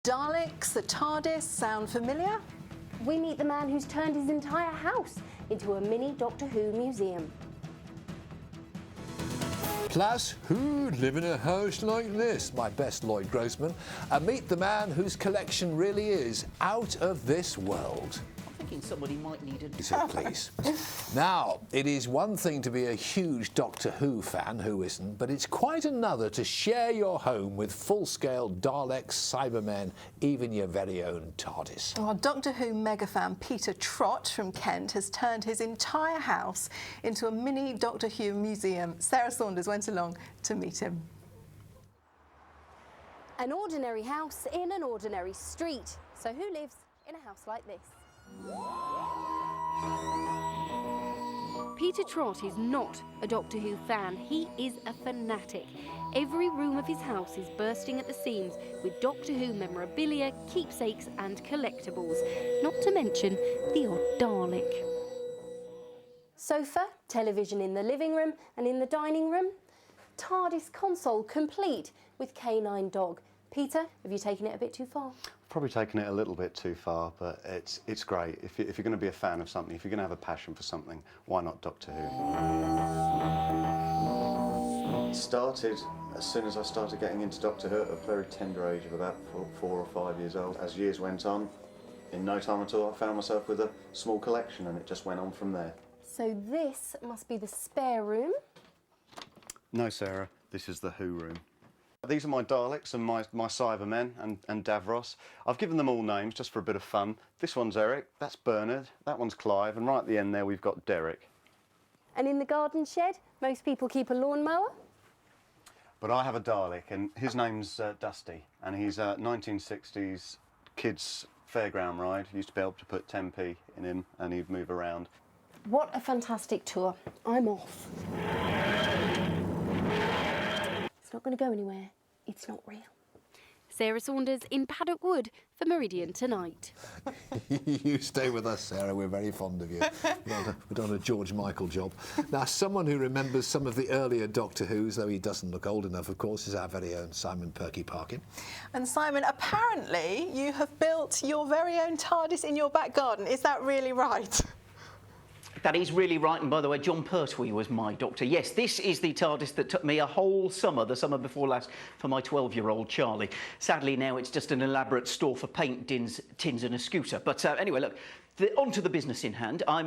Daleks, the TARDIS, sound familiar? We meet the man who's turned his entire house into a mini Doctor Who museum. Plus, who'd live in a house like this? My best Lloyd Grossman. And meet the man whose collection really is out of this world. I'm thinking somebody might need a... Please. Now, it is one thing to be a huge Doctor Who fan, who isn't, but it's quite another to share your home with full-scale Daleks, Cybermen, even your very own TARDIS. Well, Doctor Who mega fan Peter Trott from Kent has turned his entire house into a mini Doctor Who museum. Sarah Saunders went along to meet him. An ordinary house in an ordinary street. So who lives in a house like this? Peter Trott is not a Doctor Who fan, he is a fanatic. Every room of his house is bursting at the seams with Doctor Who memorabilia, keepsakes and collectibles, not to mention the odd Dalek. Sofa, television in the living room and in the dining room. TARDIS console complete with canine dog. Peter, have you taken it a bit too far? Probably taken it a little bit too far, but it's great. If you're going to be a fan of something, if you're going to have a passion for something, why not Doctor Who? It started as soon as I started getting into Doctor Who at a very tender age of about 4 or 5 years old. As years went on, in no time at all, I found myself with a small collection, and it just went on from there. So this must be the spare room. No, Sarah, this is the Who room. These are my Daleks and my Cybermen and Davros. I've given them all names just for a bit of fun. This one's Eric, that's Bernard, that one's Clive, and right at the end there we've got Derek. And in the garden shed, most people keep a lawnmower. But I have a Dalek, and his name's Dusty, and he's a 1960s kids fairground ride. Used to be able to put 10p in him, and he'd move around. What a fantastic tour. I'm off. It's not going to go anywhere. It's not real. Sarah Saunders in Paddock Wood for Meridian Tonight. You stay with us, Sarah. We're very fond of you. We've done a George Michael job. Now, someone who remembers some of the earlier Doctor Who's, though he doesn't look old enough, of course, is our very own Simon Perky Parkin. And Simon, apparently you have built your very own TARDIS in your back garden. Is that really right? That is really right, and by the way, John Pertwee was my doctor. Yes, this is the TARDIS that took me a whole summer, the summer before last, for my 12-year-old Charlie. Sadly, now it's just an elaborate store for paint, tins and a scooter. But anyway, look, on to the business in hand. I'm